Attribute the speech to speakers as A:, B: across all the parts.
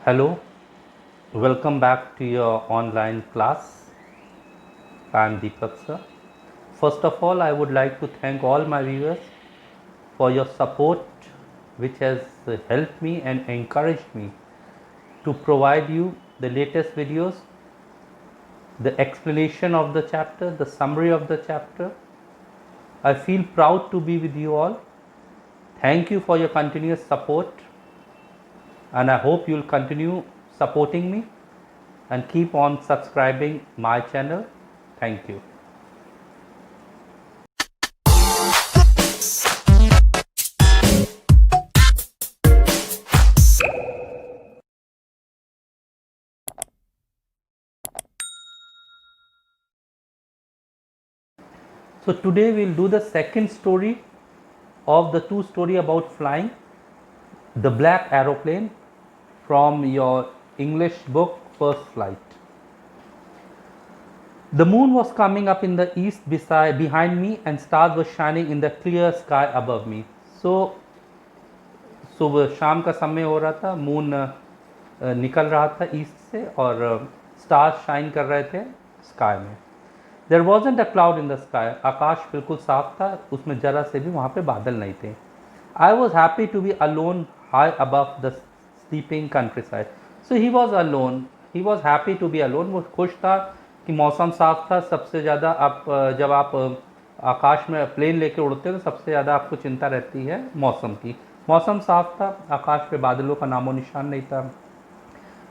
A: Hello, welcome back to your online class. I am Deepak sir. First of all, I would like to thank all my viewers for your support, which has helped me and encouraged me to provide you the latest videos, the explanation of the chapter, the summary of the chapter. I feel proud to be with you all. Thank you for your continuous support, and I hope you'll continue supporting me and keep on subscribing my channel. Thank you. So today we'll do the second story of the two story about flying, The Black Aeroplane, from your English book First Flight. The moon was coming up in the east behind me and stars were shining in the clear sky above me. So सुबह शाम का समय हो रहा था, moon निकल रहा था ईस्ट से और स्टार्स शाइन कर रहे थे स्काई में. There wasn't a cloud in the sky. आकाश बिल्कुल साफ था, उसमें जरा से भी वहाँ पे बादल नहीं थे. I was happy to be alone high above the sleeping countryside. So he was alone, he was happy to be alone. वो खुश था कि मौसम साफ था. सबसे ज़्यादा आप जब आप आकाश में प्लेन लेके उड़ते हो तो सबसे ज़्यादा आपको चिंता रहती है मौसम की. मौसम साफ था, आकाश पे बादलों का नामो निशान नहीं था.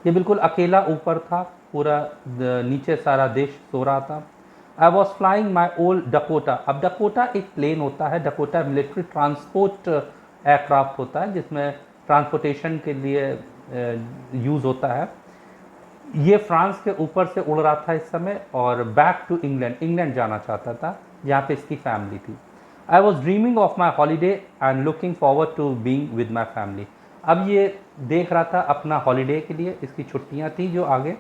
A: ये बिल्कुल अकेला ऊपर था, पूरा नीचे सारा देश सो रहा था. I was flying my old Dakota. अब डकोटा एक प्लेन होता है, डकोटा मिलिट्री ट्रांसपोर्ट एयरक्राफ्ट होता है जिसमें ट्रांसपोर्टेशन के लिए यूज़ होता है. ये फ्रांस के ऊपर से उड़ रहा था इस समय और बैक टू इंग्लैंड, इंग्लैंड जाना चाहता था जहाँ पे इसकी फैमिली थी. I was dreaming of my holiday and looking forward to being with my family. अब ये देख रहा था अपना हॉलीडे के लिए, इसकी छुट्टियाँ थी जो आगे,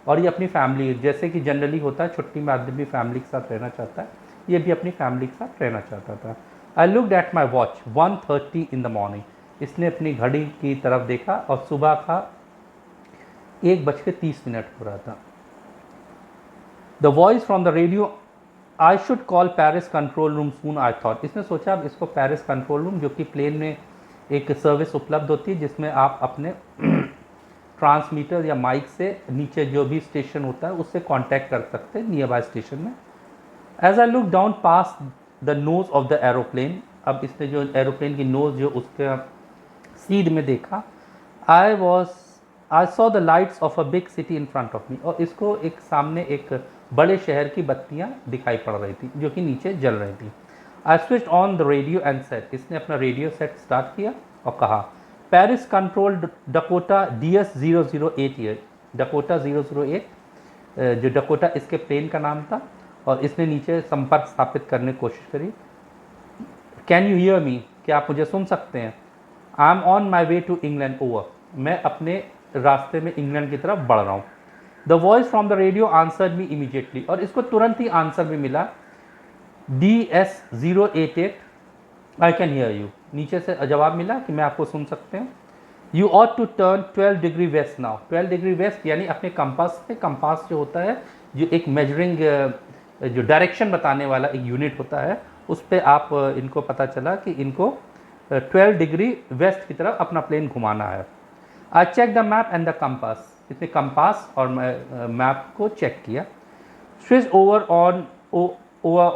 A: और ये अपनी फैमिली, जैसे कि जनरली होता है छुट्टी में आदमी फैमिली के साथ रहना चाहता है, ये भी अपनी फैमिली के साथ रहना चाहता था. I looked at my watch 1:30 in the morning. इसने अपनी घड़ी की तरफ देखा और सुबह का 1:30 हो रहा था. The voice from the radio, I should call Paris control room soon I thought. इसने सोचा अब इसको पेरिस कंट्रोल रूम, जो कि प्लेन में एक सर्विस उपलब्ध होती है जिसमें आप अपने ट्रांसमीटर या माइक से नीचे जो भी स्टेशन होता है उससे कांटेक्ट कर सकते हैं नियर बाय स्टेशन में. As I look down past the nose of the aeroplane. अब इसने जो एरोप्लेन की नोज जो उसके सीध में देखा, I saw the lights of a big city in front of मी. और इसको एक सामने एक बड़े शहर की बत्तियां दिखाई पड़ रही थी जो कि नीचे जल रही थी. I switched on the radio and set. इसने अपना रेडियो सेट स्टार्ट किया और कहा, Paris control Dakota DS 008 year. Dakota 008 जो डकोटा इसके प्लेन का नाम था, और इसने नीचे संपर्क स्थापित करने की कोशिश करी. कैन यू हियर मी, क्या आप मुझे सुन सकते हैं? I am on my way to England over. मैं अपने रास्ते में इंग्लैंड की तरफ बढ़ रहा हूँ. The voice from the radio answered me immediately. और इसको तुरंत ही आंसर भी मिला, DS 088 I can hear you. नीचे से जवाब मिला कि मैं आपको सुन सकते हैं. You ought to turn 12 degree west now. 12 degree west यानी अपने कंपास से, कंपास जो होता है जो एक मेजरिंग जो डायरेक्शन बताने वाला एक यूनिट होता है, उस पर आप इनको पता चला कि इनको 12 डिग्री वेस्ट की तरफ अपना प्लेन घुमाना है. I check the map and the compass. इसने कंपास और मैप को चेक किया. Switch over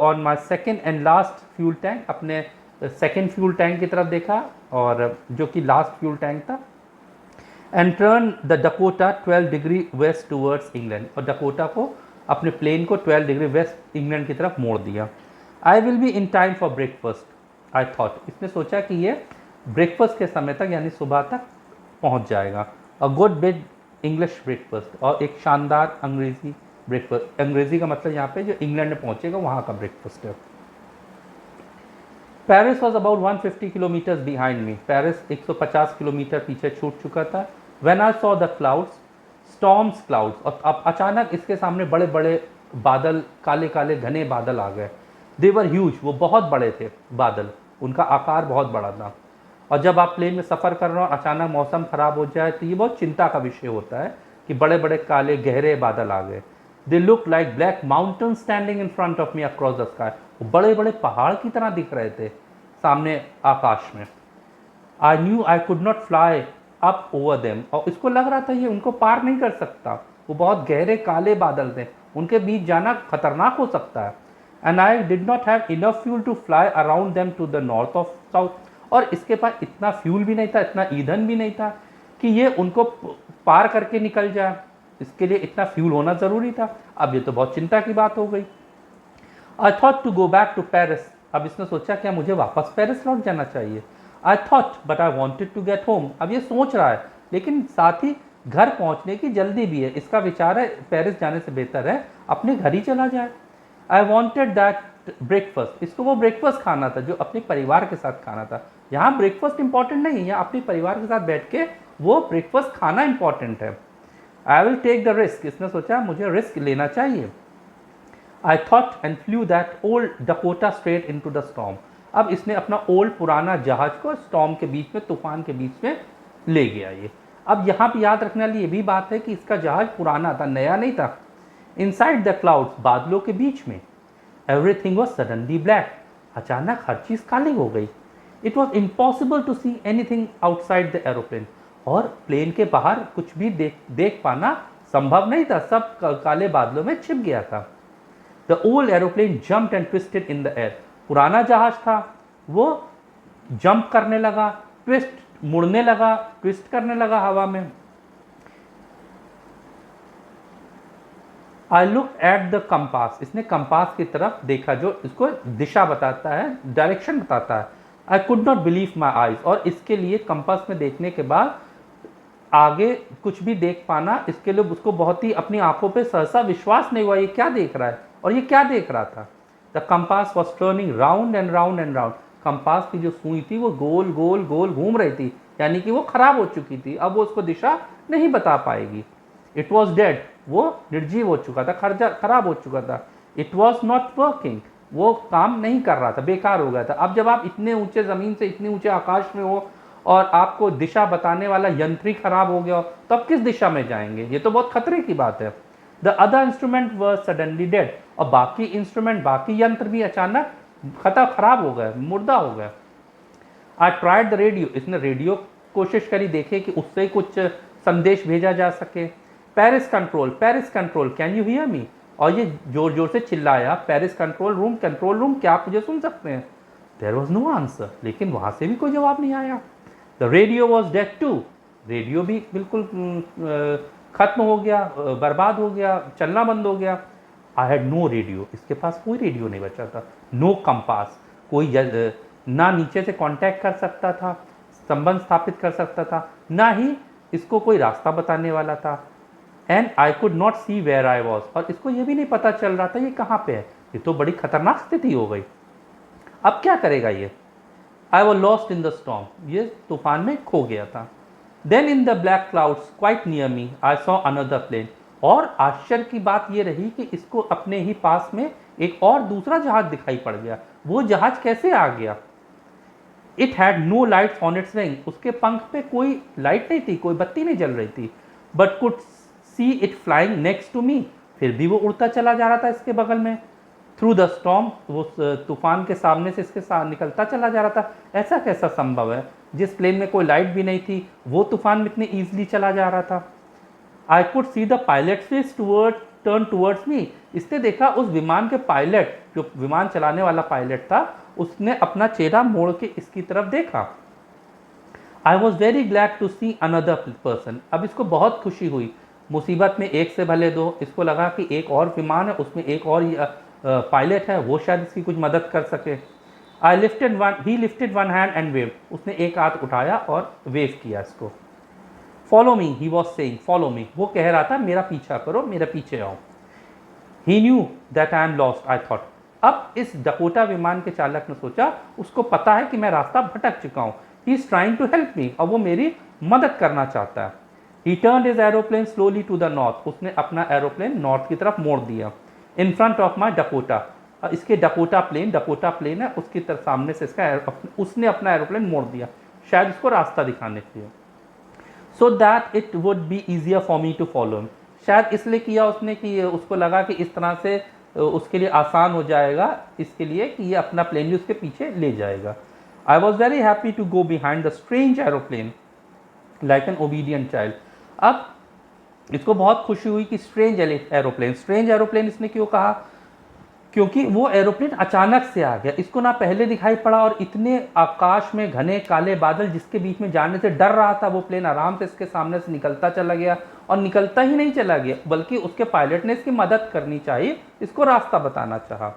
A: on my second and last fuel tank. अपने सेकेंड फ्यूल टैंक की तरफ देखा और जो कि लास्ट फ्यूल टैंक था. And turn the Dakota 12 degree west towards England. और डकोटा को, अपने प्लेन को 12 डिग्री वेस्ट इंग्लैंड की तरफ मोड़ दिया. I will be in time for breakfast I thought. इसने सोचा कि ये ब्रेकफास्ट के समय तक यानी सुबह तक पहुंच जाएगा. A good big English breakfast. और एक शानदार अंग्रेजी ब्रेकफास्ट. अंग्रेजी का मतलब यहाँ पे जो इंग्लैंड में पहुंचेगा वहाँ का ब्रेकफास्ट है. Paris was about 150 kilometres behind me. Paris 150 kilometre पीछे छूट चुका था. When I saw the clouds, storms clouds. और अब अचानक इसके सामने बड़े बड़े बादल, काले काले घने बादल आ गए. दे वर ह्यूज. वो बहुत बड़े थे बादल, उनका आकार बहुत बड़ा था. और जब आप प्लेन में सफ़र कर रहे हो और अचानक मौसम ख़राब हो जाए तो ये बहुत चिंता का विषय होता है कि बड़े बड़े काले गहरे बादल आ गए। They look like black mountain standing in front of me across the sky. वो बड़े बड़े पहाड़ की तरह दिख रहे थे सामने आकाश में। I knew I could not fly up over them, और इसको लग रहा था ये उनको पार नहीं कर सकता। वो बहुत गहरे काले बादल थे, उनके बीच जाना खतरनाक हो सकता है। And I did not have enough fuel to fly around them to the north of south. और इसके पास इतना फ्यूल भी नहीं था, इतना ईंधन भी नहीं था कि ये उनको पार करके निकल जाए। इसके लिए इतना फ्यूल होना ज़रूरी था। अब ये तो बहुत चिंता की बात हो गई। I thought to go back to Paris. अब इसने सोचा क्या मुझे वापस पेरिस लौट जाना चाहिए। I thought but I wanted to get home. अब ये सोच रहा है, लेकिन साथ ही घर पहुंचने की जल्दी भी है। इसका विचार है पेरिस जाने से बेहतर है अपने घर ही चला जाए। I wanted that breakfast. इसको वो ब्रेकफास्ट खाना था जो अपने परिवार के साथ खाना था। यहाँ ब्रेकफास्ट इंपॉर्टेंट नहीं है, यहाँ अपने परिवार के साथ बैठ के वो ब्रेकफास्ट खाना इंपॉर्टेंट है। I will take the risk. इसने सोचा मुझे रिस्क लेना चाहिए। I thought and flew that old Dakota straight into the storm. अब इसने अपना ओल्ड पुराना जहाज को स्टॉर्म के बीच में, तूफान के बीच में ले गया ये। अब यहाँ पे याद रखने वाली ये भी बात है कि इसका जहाज पुराना था, नया नहीं था। इनसाइड द क्लाउड्स, बादलों के बीच में, एवरीथिंग वॉज सडनली ब्लैक। अचानक हर चीज़ काली हो गई। It was impossible to see anything outside the aeroplane. और प्लेन के बाहर कुछ भी देख पाना संभव नहीं था, सब काले बादलों में छिप गया था। The old aeroplane jumped and twisted in the air. पुराना जहाज था, वो जंप करने लगा, ट्विस्ट मुड़ने लगा, ट्विस्ट करने लगा हवा में। I look at the compass. इसने कंपास की तरफ देखा जो इसको दिशा बताता है, डायरेक्शन बताता है। आई could not believe my eyes. और इसके लिए कंपास में देखने के बाद आगे कुछ भी देख पाना, इसके लिए उसको बहुत ही अपनी आंखों पे सहसा विश्वास नहीं हुआ। ये क्या देख रहा है, और ये क्या देख रहा था। The compass was turning round and round and round. Compass की जो सुई थी वो गोल गोल गोल घूम रही थी, यानी कि वो खराब हो चुकी थी, अब वो उसको दिशा नहीं बता पाएगी। It was dead. वो निर्जीव हो चुका था, खराब हो चुका था। It was not working. वो काम नहीं कर रहा था, बेकार हो गया था। अब जब आप इतने ऊंचे ज़मीन से इतने ऊंचे आकाश में हो और आपको दिशा बताने वाला यंत्र ही खराब हो गया हो, तो आप किस दिशा में जाएंगे। ये तो बहुत खतरे की बात है। The other instrument were suddenly dead. और बाकी इंस्ट्रूमेंट, बाकी यंत्र भी अचानक खराब हो गए, मुर्दा हो गए। I tried the radio. इसने रेडियो कोशिश करी, देखे कि उससे कुछ संदेश भेजा जा सके। Paris control can you hear me. और ये जोर जोर से चिल्लाया, पेरिस कंट्रोल रूम, क्या आप मुझे सुन सकते हैं। There was no answer. लेकिन वहाँ से भी कोई जवाब नहीं आया। The radio was dead too. Radio भी बिल्कुल खत्म हो गया, बर्बाद हो गया, चलना बंद हो गया। I had no radio. इसके पास कोई रेडियो नहीं बचा था। No compass. कोई ना नीचे से कांटेक्ट कर सकता था, संबंध स्थापित कर सकता था, ना ही इसको कोई रास्ता बताने वाला था। And I could not see where I was. और इसको ये भी नहीं पता चल रहा था ये कहाँ पे है। ये तो बड़ी खतरनाक स्थिति हो गई। अब क्या करेगा ये। I was lost in the storm. ये तूफान में खो गया था। Then in the black clouds quite near me I saw another plane. और आश्चर्य की बात यह रही कि इसको अपने ही पास में एक और दूसरा जहाज दिखाई पड़ गया। वो जहाज कैसे आ गया। It had no lights on its wing. उसके पंख पे कोई लाइट नहीं थी, कोई बत्ती नहीं जल रही थी। But could see it flying next to me. फिर भी वो उड़ता चला जा रहा था इसके बगल में। Through the storm. वो तूफान के सामने से इसके साथ निकलता चला जा रहा था। ऐसा कैसा संभव है, जिस प्लेन में कोई लाइट भी नहीं थी वो तूफान में इतनी ईजिली चला जा रहा था। आई could see the pilot face turn towards me. इसने देखा उस विमान के पायलट, जो विमान चलाने वाला पायलट था, उसने अपना चेहरा मोड़ के इसकी तरफ देखा। I was very glad to see another person. अब इसको बहुत खुशी हुई। मुसीबत में एक से भले दो। इसको लगा कि एक और विमान है, उसमें एक और पायलट है, वो शायद इसकी कुछ मदद कर सके। ही lifted one hand and wave. उसने एक हाथ उठाया और वेव किया इसको। Follow me, he was saying follow me. वो कह रहा था मेरा पीछा करो, मेरे पीछे आओ। He knew that I am lost I thought. अब इस डकोटा विमान के चालक ने सोचा, उसको पता है कि मैं रास्ता भटक चुका हूँ। He is trying to help me. अब वो मेरी मदद करना चाहता है। He turned his aeroplane slowly to the north. उसने अपना एरोप्लेन नॉर्थ की तरफ मोड़ दिया। In front of my Dakota. इसके डकोटा प्लेन है, उसकी तरफ सामने से इसका उसने अपना एरोप्लेन मोड़ दिया। शायद उसको रास्ता दिखाने के लिए, so that it would be easier for me to follow him. शायद इसलिए किया उसने कि उसको लगा कि इस तरह से उसके लिए आसान हो जाएगा, इसके लिए कि ये अपना प्लेन भी उसके पीछे ले जाएगा। I was very happy to go behind the strange aeroplane like an obedient child. अब इसको बहुत खुशी हुई कि स्ट्रेंज एरोप्लेन इसने क्यों कहा, क्योंकि वो एरोप्लेन अचानक से आ गया, इसको ना पहले दिखाई पड़ा, और इतने आकाश में घने काले बादल जिसके बीच में जाने से डर रहा था, वो प्लेन आराम से इसके सामने से निकलता चला गया, और निकलता ही नहीं चला गया बल्कि उसके पायलट ने इसकी मदद करनी चाहिए, इसको रास्ता बताना चाहा,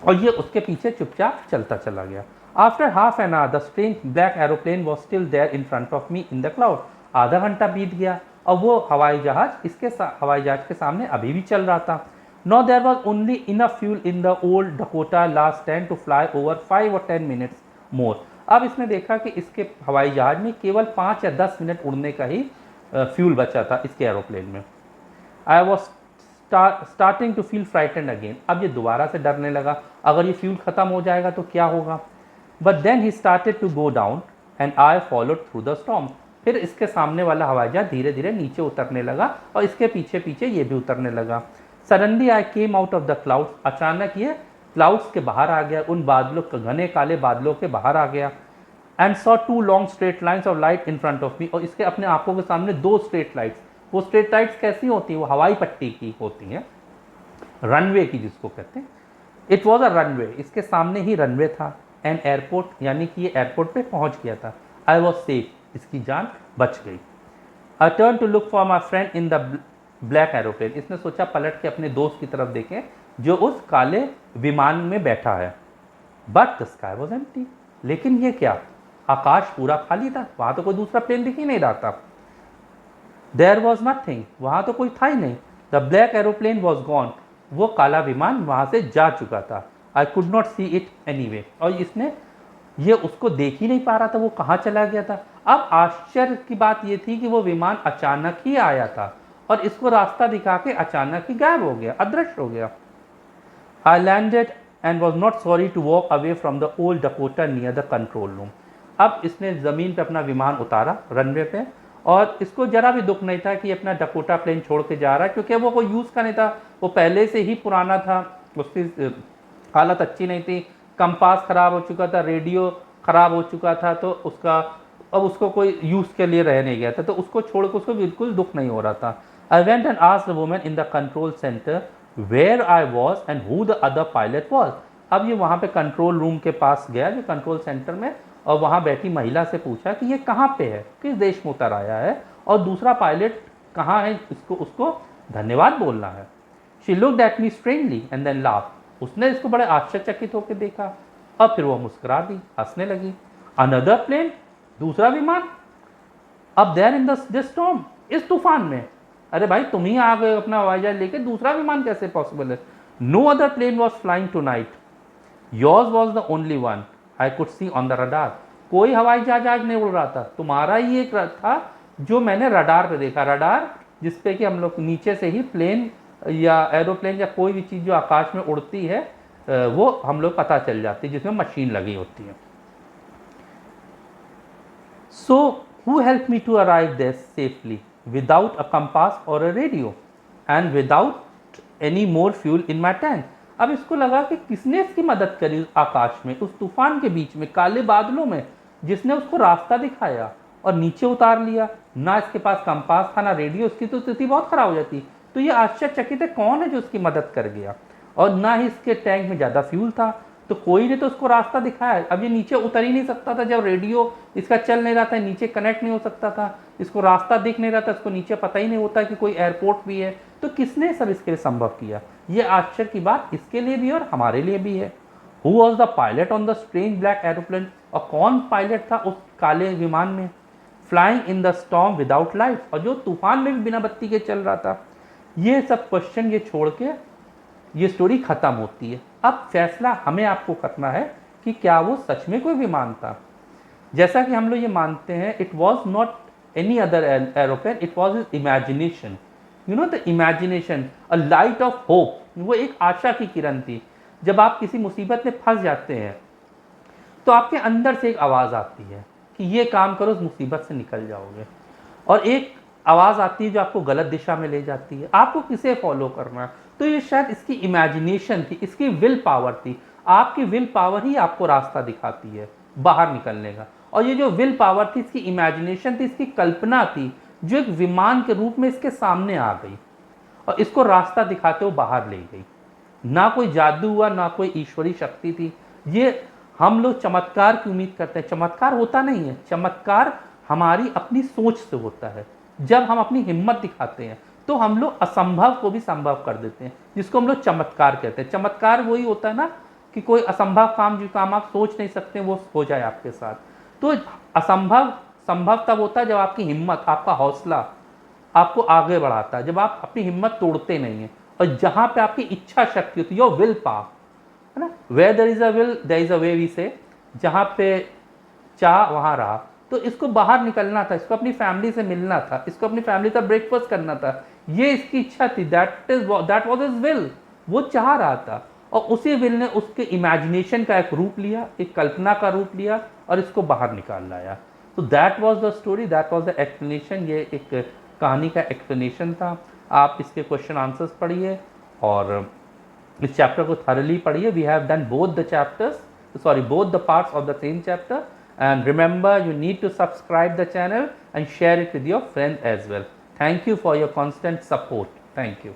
A: और ये उसके पीछे चुपचाप चलता चला गया। After half an hour the strange black aeroplane was still there in front of me in the cloud. आधा घंटा बीत गया और वो हवाई जहाज के सामने अभी भी चल रहा था। Now there was only enough fuel in the old Dakota last 10 to fly over 5 or 10 minutes more. अब इसने देखा कि इसके हवाई जहाज में केवल 5 या 10 मिनट उड़ने का ही फ्यूल बचा था इसके एरोप्लेन में। I was starting to feel frightened again. अब ये दोबारा से डरने लगा, अगर ये फ्यूल ख़त्म हो जाएगा तो क्या होगा। But then he started to go down and I followed through the storm. फिर इसके सामने वाला हवाई जहाज धीरे धीरे नीचे उतरने लगा और इसके पीछे पीछे ये भी उतरने लगा। Suddenly I came out of the clouds. अचानक ये क्लाउड्स के बाहर आ गया, उन बादलों के घने काले बादलों के बाहर आ गया। And saw 2 long straight lines of light in front of मी। और इसके अपने आंखों के सामने 2 स्ट्रेट लाइट्स। वो स्ट्रेट लाइट्स कैसी होती हैं, वो हवाई पट्टी की होती हैं, रनवे की जिसको कहते हैं। इट वॉज अ रनवे, इसके सामने ही रनवे था। एंड एयरपोर्ट, यानी कि ये एयरपोर्ट पे पहुंच गया था। आई वॉज सेफ, इसकी जान बच गई। I turn to look for my friend in the black aeroplane. इसने सोचा पलट के अपने दोस्त की तरफ देखें जो उस काले विमान में बैठा है। But the sky was empty. लेकिन ये क्या, आकाश पूरा खाली था, वहां तो कोई दूसरा प्लेन दिख ही नहीं रहा था। देयर वॉज नथिंग, वहां तो कोई था ही नहीं। The black aeroplane was gone, वो काला विमान वहां से जा चुका था। आई could not see it anyway, और इसने ये उसको देख ही नहीं पा रहा था, वो कहाँ चला गया था। अब आश्चर्य की बात ये थी कि वो विमान अचानक ही आया था और इसको रास्ता दिखा के अचानक ही गायब हो गया, अदृश्य हो गया। I landed and was not sorry to walk away from the old Dakota near the control room. अब इसने ज़मीन पे अपना विमान उतारा रनवे पे, और इसको जरा भी दुख नहीं था कि अपना डकोटा प्लेन छोड़ के जा रहा है, क्योंकि वो कोई यूज़ का नहीं था, वो पहले से ही पुराना था, उसकी हालत अच्छी नहीं थी, कंपास ख़राब हो चुका था, रेडियो ख़राब हो चुका था, तो उसका अब उसको कोई यूज़ के लिए रह नहीं गया था, तो उसको छोड़ के उसको बिल्कुल दुख नहीं हो रहा था। I went and asked the woman in the control center where I was and who the other pilot was. अब ये वहाँ पे कंट्रोल रूम के पास गया, जो कंट्रोल सेंटर में, और वहाँ बैठी महिला से पूछा कि ये कहाँ पे है, किस देश में उतर आया है, और दूसरा पायलट कहाँ है, उसको धन्यवाद बोलना है। She looked at me strangely and then laughed. उसने इसको बड़े आश्चर्यचकित होकर देखा और फिर वो मुस्कुरा दी, हंसने लगी। Another plane, दूसरा विमान, अब there in the storm, इस तूफान में। अरे भाई तुम ही आ गए अपना हवाई जहाज लेके, दूसरा विमान कैसे पॉसिबल है। No other plane was flying tonight, yours was the only one I could see on the radar. कोई हवाई जहाज आज नहीं उड़ रहा था, तुम्हारा ही एक था जो मैंने रडार पे देखा। रडार जिसपे कि हम लोग नीचे से ही प्लेन या एरोप्लेन या कोई भी चीज़ जो आकाश में उड़ती है वो हम लोग पता चल जाती है, जिसमें मशीन लगी होती है। So who help me to arrive there safely without a compass or a radio and without any more fuel in my tank। अब इसको लगा कि किसने इसकी मदद करी आकाश में, उस तूफान के बीच में, काले बादलों में, जिसने उसको रास्ता दिखाया और नीचे उतार लिया। ना इसके पास कंपास था ना रेडियो, उसकी तो स्थिति बहुत खराब हो जाती। तो ये आश्चर्यचकित है, कौन है जो उसकी मदद कर गया। और ना ही इसके टैंक में ज़्यादा फ्यूल था, तो कोई ने तो उसको रास्ता दिखाया। अब ये नीचे उतर ही नहीं सकता था, जब रेडियो इसका चल नहीं रहा था, नीचे कनेक्ट नहीं हो सकता था, इसको रास्ता दिख नहीं रहा था, इसको नीचे पता ही नहीं होता कि कोई एयरपोर्ट भी है। तो किसने सब इसके लिए संभव किया। ये आश्चर्य की बात इसके लिए भी और हमारे लिए भी है। Who was the pilot on the strange black aeroplane, और कौन पायलट था उस काले विमान में, flying in the storm without light, और जो तूफान में भी बिना बत्ती के चल रहा था। ये सब क्वेश्चन ये छोड़ के ये स्टोरी खत्म होती है। अब फैसला हमें आपको करना है कि क्या वो सच में कोई विमान था। जैसा कि हम लोग ये मानते हैं, it was not any other aeroplane, it was his imagination. You know the imagination, a light of hope. वो एक आशा की किरण थी। जब आप किसी मुसीबत में फंस जाते हैं तो आपके अंदर से एक आवाज़ आती है कि ये काम करो, उस मुसीबत से निकल जाओगे। और एक आवाज़ आती है जो आपको गलत दिशा में ले जाती है, आपको किसे फॉलो करना है। तो ये शायद इसकी इमेजिनेशन थी, इसकी विल पावर थी। आपकी विल पावर ही आपको रास्ता दिखाती है बाहर निकलने का। और ये जो विल पावर थी, इसकी इमेजिनेशन थी, इसकी कल्पना थी, जो एक विमान के रूप में इसके सामने आ गई और इसको रास्ता दिखाते हुए बाहर ले गई। ना कोई जादू हुआ, ना कोई ईश्वरी शक्ति थी। ये हम लोग चमत्कार की उम्मीद करते हैं, चमत्कार होता नहीं है। चमत्कार हमारी अपनी सोच से होता है। जब हम अपनी हिम्मत दिखाते हैं तो हम लोग असंभव को भी संभव कर देते हैं, जिसको हम लोग चमत्कार कहते हैं। चमत्कार वही होता है ना कि कोई असंभव काम, जो काम आप सोच नहीं सकते वो हो जाए आपके साथ। तो असंभव संभव तब होता है जब आपकी हिम्मत, आपका हौसला आपको आगे बढ़ाता है, जब आप अपनी हिम्मत तोड़ते नहीं हैं। और जहां पे आपकी इच्छा शक्ति होती है, योर विल पावर, है ना, where there is a will there is a way, we say, जहां पे चाह वहां रहा। तो इसको बाहर निकलना था, इसको अपनी फैमिली से मिलना था, इसको अपनी फैमिली का ब्रेकफास्ट करना था, ये इसकी इच्छा थी। That was his will. वो चाह रहा था और उसी विल ने उसके इमेजिनेशन का एक रूप लिया, एक कल्पना का रूप लिया और इसको बाहर निकाल लाया। तो that was the story, that was the explanation. ये एक कहानी का एक्सप्लेनेशन था। आप इसके क्वेश्चन आंसर्स पढ़िए और इस चैप्टर को थॉरली पढ़िए। We have done both the chapters, sorry, both the parts of the same chapter. And remember, you need to subscribe the channel and share it with your friends as well. Thank you for your constant support. Thank you.